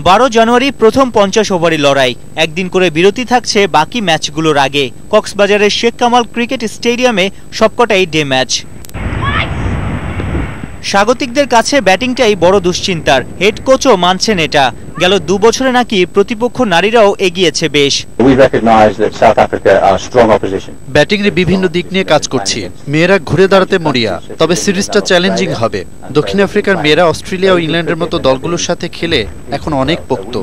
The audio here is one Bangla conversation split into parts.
12 জানুয়ারি প্রথম 50 ওভারের লড়াই, একদিন করে বিরতি থাকছে বাকি ম্যাচগুলোর আগে। কক্সবাজারের শেখ কামাল ক্রিকেট স্টেডিয়ামে সবকটাই ডে ম্যাচ। স্বাগতিকদের কাছে ব্যাটিংটাই বড় দুশ্চিন্তার, হেড কোচও মানছেন এটা। গেল 2 বছরে নাকি প্রতিপক্ষ নারীরাও এগিয়েছে বেশ। ব্যাটিংয়ের বিভিন্ন দিক নিয়ে কাজ করছি, মেয়েরা ঘুরে দাঁড়াতে মরিয়া, তবে সিরিজটা চ্যালেঞ্জিং হবে। দক্ষিণ আফ্রিকার মেয়েরা অস্ট্রেলিয়া ও ইংল্যান্ডের মতো দলগুলোর সাথে খেলে এখন অনেক পোক্ত।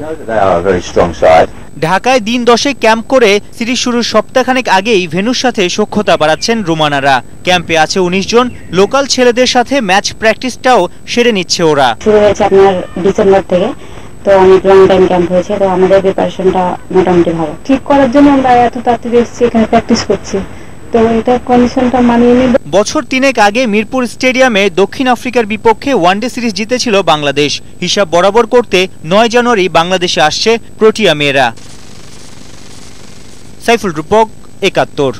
ঢাকায় দিন 10 ক্যাম্প করে সিরিজ শুরুর সপ্তাহখানেক আগেই ভেন্যুর সাথে সখ্যতা বাড়াচ্ছেন রুমানারা। ক্যাম্পে আছে 19 জন, লোকাল ছেলেদের সাথে ম্যাচ প্র্যাকটিসটাও সেরে নিচ্ছে ওরা। শুরু হয়েছে আপনার ডিসেম্বর থেকে, তো অনেক লং টাইম ক্যাম্প হয়েছে, তো আমাদের প্রিপারেশনটা মোটামুটি ভালো। ঠিক করার জন্য আমরা এত তাড়াতাড়ি এসেছি, এখানে প্র্যাকটিস করছি, তো এটা কন্ডিশনটা মানিয়ে নিব। বছর 3 আগে মিরপুর স্টেডিয়ামে দক্ষিণ আফ্রিকার বিপক্ষে ওয়ানডে সিরিজ জিতেছিল বাংলাদেশ। হিসাব বরাবর করতে 9 জানুয়ারি বাংলাদেশে আসছে প্রোটিয়া মেয়েরা। সাইফুল রূপক, 71।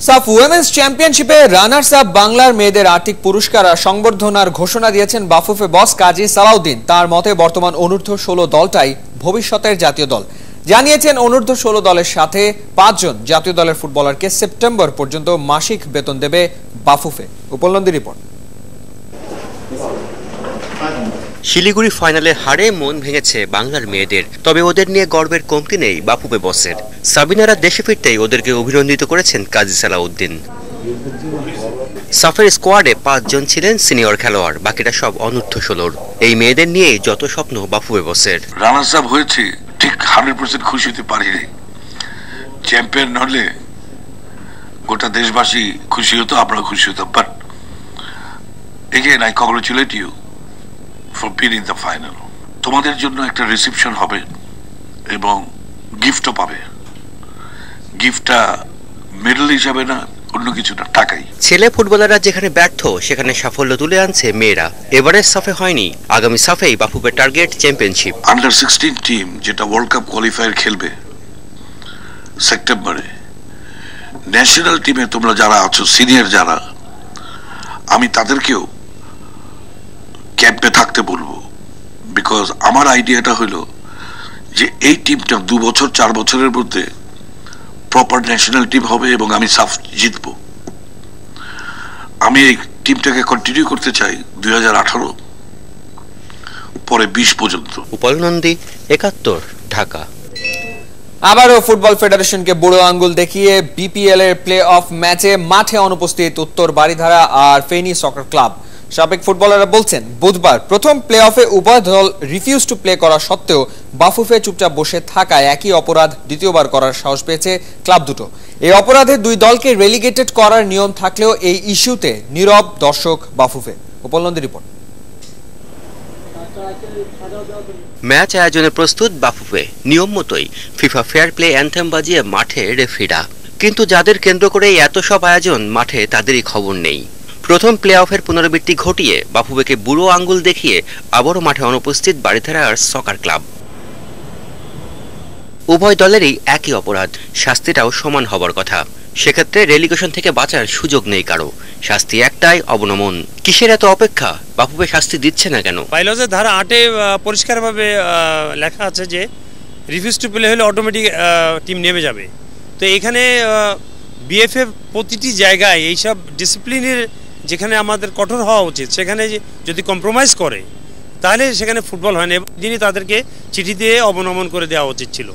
সাফ উইমেন্স চ্যাম্পিয়নশিপে রানার্স আপ বাংলার মেয়েদের আর্থিক পুরস্কার আর সংবর্ধনার ঘোষণা দিয়েছেন বাফুফে বস কাজী সালাউদ্দিন। তার মতে বর্তমান অনূর্ধ্ব 16 দলটাই ভবিষ্যতের জাতীয় দল। জানিয়েছেন অনূর্ধ্ব 16 দলের সাথে 5 জন জাতীয় দলের ফুটবলারকে সেপ্টেম্বর পর্যন্ত মাসিক বেতন দেবে বাফুফে। উপলব্ধি রিপোর্ট। শিলিগুড়ি ফাইনালে হারে মন ভেঙেছে বাংলার মেয়েদের, তবে ওদের নিয়ে গর্বের কমতি নেই বাফুফে বসের। সাবিনারা দেশে ফিরতেই ওদেরকে অভিনন্দিত করেছেন কাজী সালাউদ্দিন। সাফের স্কোয়াডে 5 জন ছিলেন সিনিয়র খেলোয়াড়, বাকিটা সব অনূর্ধ্ব 16। এই মেয়েদের নিয়েই যত স্বপ্ন বাফুফে বসের। রানার্স আপ হয়েছে, ঠিক 100% খুশি হতে পারিনি। চ্যাম্পিয়ন হলে গোটা দেশবাসী খুশি হতো, আমরা খুশি হতাম। But again I congratulate you for being in the final. তোমাদের জন্য একটা রিসেপশন হবে এবং গিফটও পাবে। গিফটটা মেডেল হিসাবে না, অন্য কিছু না, টাকাই। ছেলে ফুটবলাররা যেখানে ব্যর্থ সেখানে সাফল্য তুলে আনছে মেয়েরা। এবারে সাফে হয়নি, আগামী Shafii বাফুফের target championship. Under 16 team যেটা ওয়ার্ল্ড কাপ কোয়ালিফায়ার খেলবে সেপ্টেম্বরে, ন্যাশনাল টিমে তোমরা যারা আছো সিনিয়র যারা, আমি তাদেরকেও ক্যাম্পে থাকতে বলবো। বিকজ আমার আইডিয়াটা হলো যে এই টিমটা 2 বছর 4 বছরের মধ্যে প্রপার ন্যাশনাল টিম হবে এবং আমি সাফ জিতবো। আমি এই টিমটাকে কন্টিনিউ করতে চাই 2018 পরে 20 পর্যন্ত। উপলনন্দী, 71, ঢাকা। আবারও ফুটবল ফেডারেশনকে বুড়ো আঙ্গুল দেখিয়ে বিপিএল এর প্লে অফ ম্যাচে মাঠে অনুপস্থিত উত্তর বারিধারা আর ফেনী সকার ক্লাব। সাবেক ফুটবলাররা বলছেন বুধবার প্রথম প্লে অফে উভয় দল রিফিউজ টু প্লে করা সত্ত্বেও বাফুফে চুপচাপ বসে থাকায় একই অপরাধ দ্বিতীয়বার করার সাহস পেয়েছে ক্লাব দুটো। এই অপরাধে 2 দলকে রেলিগেটেড করার নিয়ম থাকলেও এই ইস্যুতে নীরব দর্শক বাফুফে। উপলব্ধি রিপোর্ট। ম্যাচ আয়োজনে প্রস্তুত বাফুফে, নিয়ম মতোই ফিফা ফেয়ার প্লে অ্যান্থেম বাজিয়ে মাঠে রেফারিরা। কিন্তু যাদের কেন্দ্র করে এত সব আয়োজন, মাঠে তাদেরই খবর নেই। প্রথম প্লে অফের পুনরাবৃত্তি ঘটিয়ে বাফুফেকে বুড়ো আঙ্গুল দেখিয়ে আবারও মাঠে অনুপস্থিত বারিধারা আর সকার ক্লাব। উভয় দলেরই একই অপরাধ, শাস্তিটাও সমান হবার কথা। সেক্ষেত্রে রেলিগেশন থেকে বাঁচার সুযোগ নেই কারো, শাস্তি একটাই, অবনমন। কিসের এত অপেক্ষা? বাফুফে শাস্তি দিচ্ছে না কেন? বাইলজের ধারা 8-এ পরিষ্কারভাবে লেখা আছে যে রিফিউজ টু প্লে হলে অটোমেটিক টিম নেমে যাবে। তো এখানে বিএফএফ প্রতিটি জায়গায় এইসব ডিসিপ্লিনের যেখানে আমাদের কঠোর হওয়া উচিত, সেখানে যদি কম্প্রোমাইজ করে তাহলে সেখানে ফুটবল হয় না। যিনি তাদেরকে চিঠি দিয়ে অবনমন করে দেওয়া উচিত ছিল।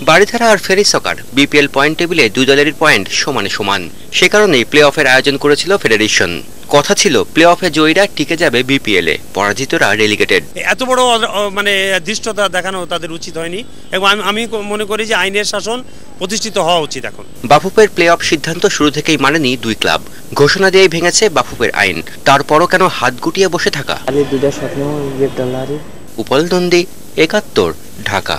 বারিধারা আর ফেরি সকার বিপিএল পয়েন্ট টেবিলে 2 দলেরই পয়েন্ট সমানে সমান। সে কারণেই প্লে অফের আয়োজন করেছিল ফেডারেশন। কথা ছিল প্লে অফে জয়ীরা টিকে যাবে বিপিএল এ, পরাজিতরা রেলিগেটেড। এত বড় মানে ধৃষ্টতা দেখানো তাদের উচিত হয়নি এবং আমি মনে করি যে আইনের শাসন প্রতিষ্ঠিত হওয়া উচিত এখন। বাফুফের প্লে অফ সিদ্ধান্ত শুরু থেকেই মানেনি 2 ক্লাব। ঘোষণা দিয়েই ভেঙেছে বাফুফের আইন। তারপরও কেন হাত গুটিয়ে বসে থাকা? উপলনন্দী, 71, ঢাকা।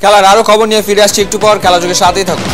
খেলার আরো খবর নিয়ে ফিরে আসছি একটু পর। খেলা যুগের সাথেই থাকুন।